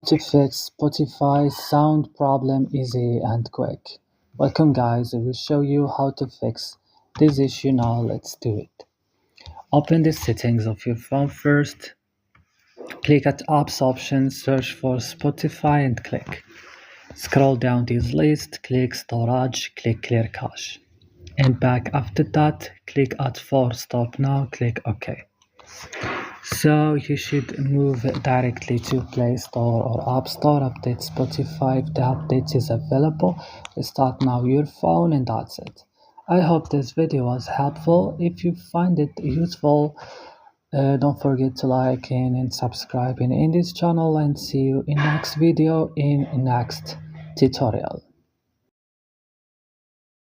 To fix Spotify sound problem easy and quick. Welcome guys, I will show you how to fix this issue now. Let's do it. Open the settings of your phone first. Click at apps option, search for Spotify and click. Scroll down this list, click storage, click clear cache. And back after that, click at force stop now, click OK. So you should move directly to Play Store or App Store, update Spotify if the update is available. Restart now your phone and that's it. I hope this video was helpful. If you find it useful, don't forget to like and subscribe in this channel and see you in next video in next tutorial.